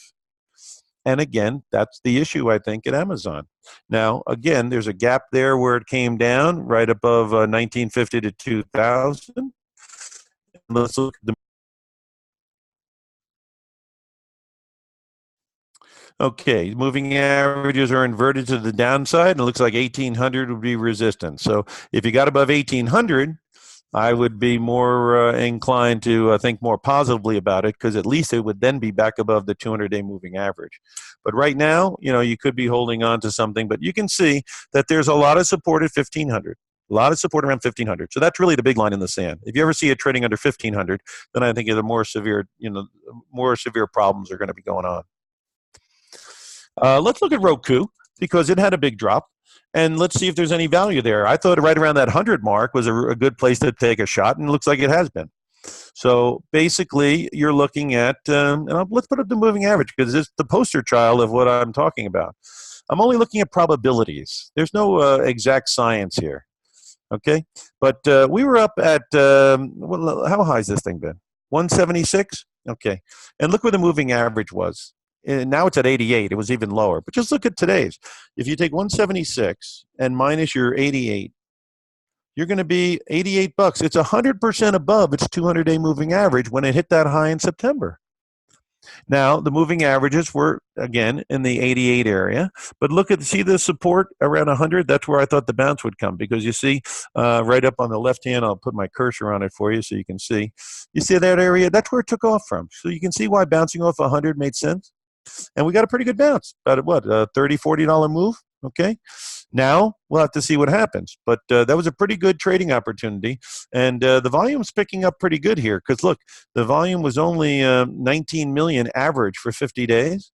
[SPEAKER 2] And again, that's the issue, I think, at Amazon. Now, again, there's a gap there where it came down right above 1950 to 2000. Let's look at the okay, moving averages are inverted to the downside, and it looks like 1800 would be resistance. So if you got above 1800, I would be more inclined to think more positively about it, because at least it would then be back above the 200-day moving average. But right now, you know, you could be holding on to something, but you can see that there's a lot of support at 1500. A lot of support around 1500. So that's really the big line in the sand. If you ever see it trading under 1500, then I think the more severe problems are going to be going on. Let's look at Roku, because it had a big drop, and let's see if there's any value there. I thought right around that 100 mark was a good place to take a shot, and it looks like it has been. So basically, you're looking at, let's put up the moving average, because it's the poster child of what I'm talking about. I'm only looking at probabilities. There's no exact science here. Okay, but we were up at, how high has this thing been? 176? Okay, and look where the moving average was. And now it's at 88. It was even lower. But just look at today's. If you take 176 and minus your 88, you're going to be 88 bucks. It's 100% above its 200-day moving average when it hit that high in September. Now, the moving averages were, again, in the 88 area. But see the support around 100? That's where I thought the bounce would come, because you see right up on the left hand, I'll put my cursor on it for you so you can see. You see that area? That's where it took off from. So you can see why bouncing off 100 made sense. And we got a pretty good bounce, about what, a $30, $40 move, okay? Now, we'll have to see what happens. But that was a pretty good trading opportunity. And the volume's picking up pretty good here, because, look, the volume was only 19 million average for 50 days,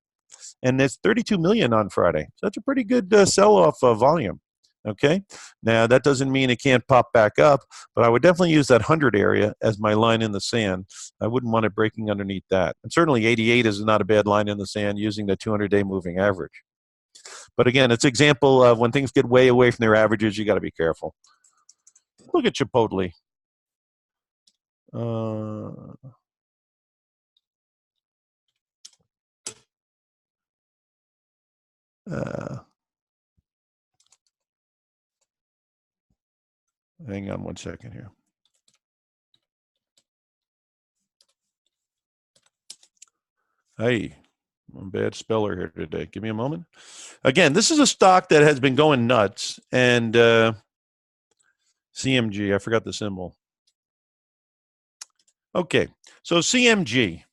[SPEAKER 2] and it's 32 million on Friday. So that's a pretty good sell-off volume. Okay, now that doesn't mean it can't pop back up, but I would definitely use that 100 area as my line in the sand. I wouldn't want it breaking underneath that. And certainly 88 is not a bad line in the sand using the 200-day moving average. But again, it's an example of when things get way away from their averages, you got to be careful. Look at Chipotle. Hang on one second here. Hey, I'm a bad speller here today. Give me a moment. Again, this is a stock that has been going nuts. And CMG, I forgot the symbol. Okay, so CMG.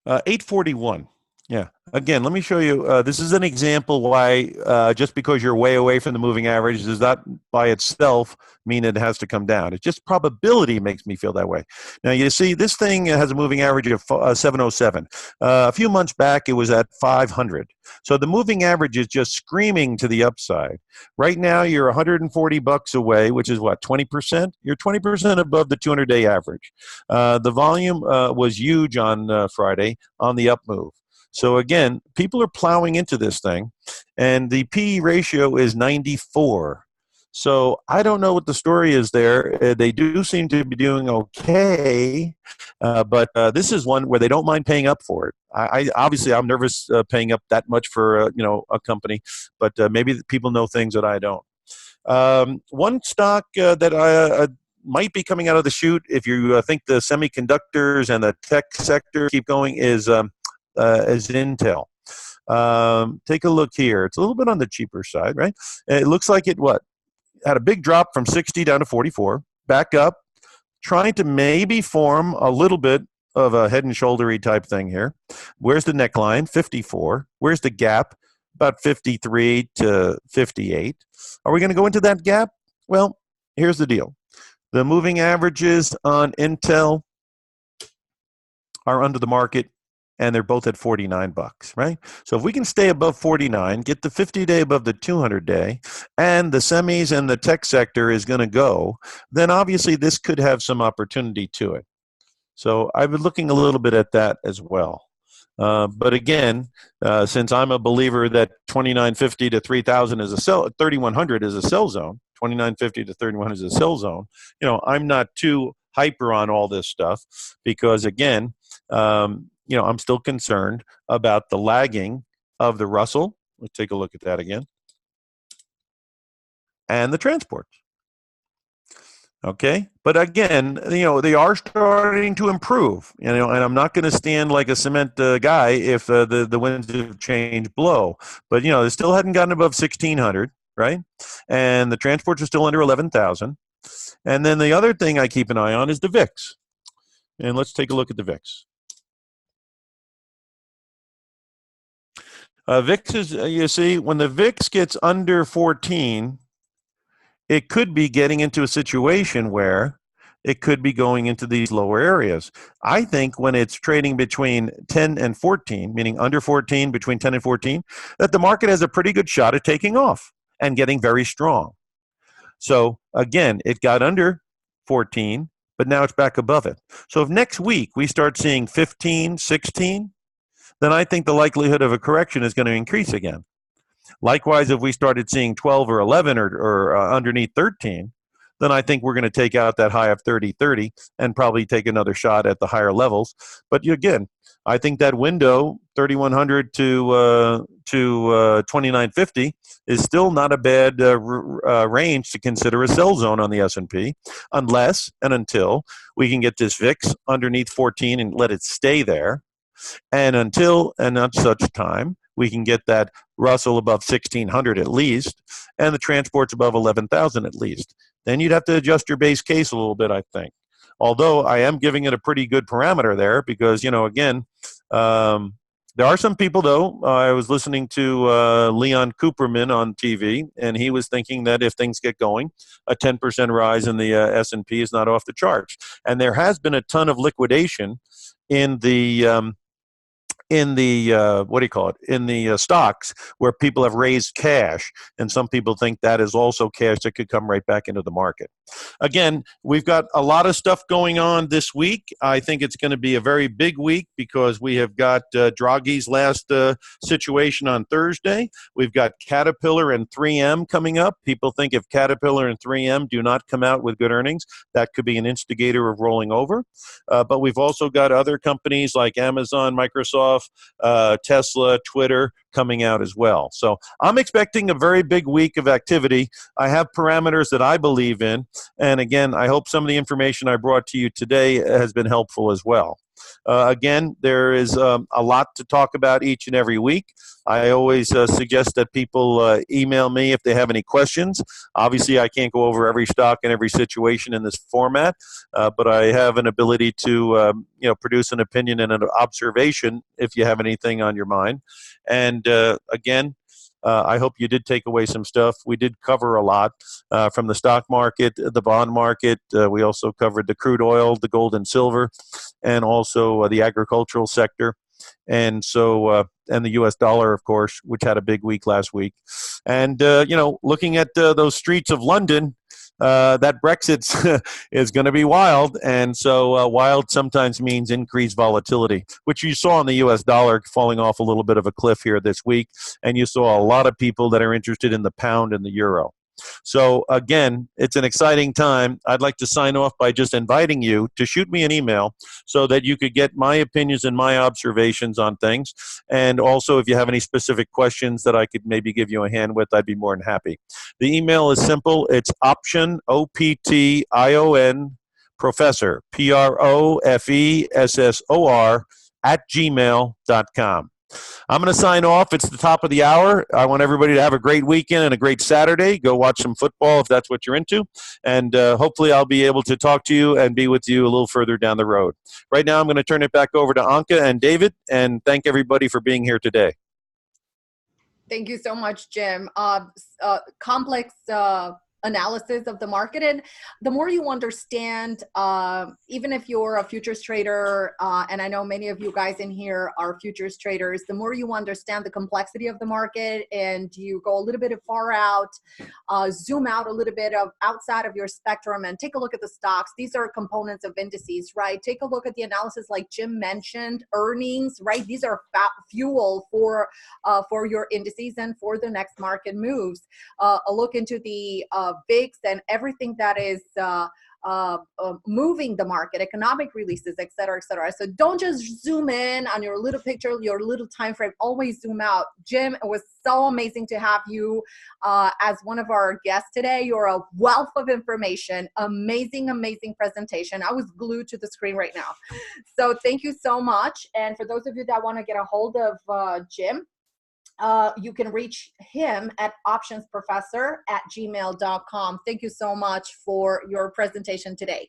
[SPEAKER 2] 841. Yeah. Again, let me show you. This is an example why just because you're way away from the moving average does not by itself mean it has to come down. It's just probability makes me feel that way. Now, you see, this thing has a moving average of 707. A few months back, it was at 500. So the moving average is just screaming to the upside. Right now, you're 140 bucks away, which is what, 20%? You're 20% above the 200-day average. The volume was huge on Friday on the up move. So again, people are plowing into this thing, and the PE ratio is 94. So I don't know what the story is there. They do seem to be doing okay, but this is one where they don't mind paying up for it. I obviously I'm nervous paying up that much for a company, but maybe people know things that I don't. One stock that I might be coming out of the chute, if you think the semiconductors and the tech sector keep going, is Intel. Take a look here. It's a little bit on the cheaper side, right? It looks like it had a big drop from 60 down to 44, back up, trying to maybe form a little bit of a head and shouldery type thing here. Where's the neckline? 54. Where's the gap? About 53 to 58. Are we going to go into that gap? Well, here's the deal. The moving averages on Intel are under the market, and they're both at 49 bucks, right? So if we can stay above 49, get the 50-day above the 200-day, and the semis and the tech sector is going to go, then obviously this could have some opportunity to it. So I've been looking a little bit at that as well. But again, since I'm a believer that 2950 to 3000 is a sell, 3100 is a sell zone, 2950 to 3100 is a sell zone, I'm not too hyper on all this stuff because again, I'm still concerned about the lagging of the Russell. Let's take a look at that again. And the transports. Okay, but again, they are starting to improve. And I'm not going to stand like a cement guy if the winds of change blow. But they still hadn't gotten above 1600, right? And the transports are still under 11,000. And then the other thing I keep an eye on is the VIX. And let's take a look at the VIX. VIX is, you see, when the VIX gets under 14, it could be getting into a situation where it could be going into these lower areas. I think when it's trading between 10 and 14, meaning under 14, between 10 and 14, that the market has a pretty good shot at taking off and getting very strong. So again, it got under 14, but now it's back above it. So if next week we start seeing 15, 16, then I think the likelihood of a correction is going to increase again. Likewise, if we started seeing 12 or 11 or underneath 13, then I think we're going to take out that high of 30.30 and probably take another shot at the higher levels. But again, I think that window, 3,100 to 2,950, is still not a bad range to consider a sell zone on the S&P, unless and until we can get this VIX underneath 14 and let it stay there. And until and at such time, we can get that Russell above 1,600 at least, and the transports above 11,000 at least. Then you'd have to adjust your base case a little bit, I think. Although I am giving it a pretty good parameter there because, again, there are some people, though. I was listening to Leon Cooperman on TV, and he was thinking that if things get going, a 10% rise in the S&P is not off the charts. And there has been a ton of liquidation in the stocks where people have raised cash, and some people think that is also cash that could come right back into the market. Again, we've got a lot of stuff going on this week. I think it's going to be a very big week because we have got Draghi's last situation on Thursday. We've got Caterpillar and 3M coming up. People think if Caterpillar and 3M do not come out with good earnings, that could be an instigator of rolling over. But we've also got other companies like Amazon, Microsoft, Tesla, Twitter coming out as well. So I'm expecting a very big week of activity. I have parameters that I believe in. And again, I hope some of the information I brought to you today has been helpful as well. Again, there is a lot to talk about each and every week. I always suggest that people email me if they have any questions. Obviously, I can't go over every stock and every situation in this format, but I have an ability to produce an opinion and an observation if you have anything on your mind. And again, I hope you did take away some stuff. We did cover a lot from the stock market, the bond market. We also covered the crude oil, the gold and silver, and also the agricultural sector. And so, and the U.S. dollar, of course, which had a big week last week. And, looking at those streets of London, that Brexit is going to be wild. And so wild sometimes means increased volatility, which you saw in the U.S. dollar falling off a little bit of a cliff here this week. And you saw a lot of people that are interested in the pound and the euro. So again, it's an exciting time. I'd like to sign off by just inviting you to shoot me an email so that you could get my opinions and my observations on things. And also, if you have any specific questions that I could maybe give you a hand with, I'd be more than happy. The email is simple. It's option, OPTION, professor, PROFESSOR, @gmail.com. I'm going to sign off. It's the top of the hour. I want everybody to have a great weekend and a great Saturday. Go watch some football if that's what you're into. And hopefully I'll be able to talk to you and be with you a little further down the road. Right now, I'm going to turn it back over to Anka and David, and thank everybody for being here today.
[SPEAKER 1] Thank you so much, Jim. Complex analysis of the market, and the more you understand, even if you're a futures trader, and I know many of you guys in here are futures traders, the more you understand the complexity of the market and you go a little bit far out, zoom out a little bit of outside of your spectrum and take a look at the stocks. These are components of indices, right? Take a look at the analysis like Jim mentioned, earnings, right? These are fuel for your indices and for the next market moves. A look into the VIX and everything that is moving the market, economic releases, et cetera, et cetera. So don't just zoom in on your little picture, your little time frame, always zoom out. Jim, it was so amazing to have you as one of our guests today. You're a wealth of information, amazing, amazing presentation. I was glued to the screen right now. So thank you so much. And for those of you that want to get a hold of Jim, you can reach him at OptionProfessor @gmail.com. Thank you so much for your presentation today.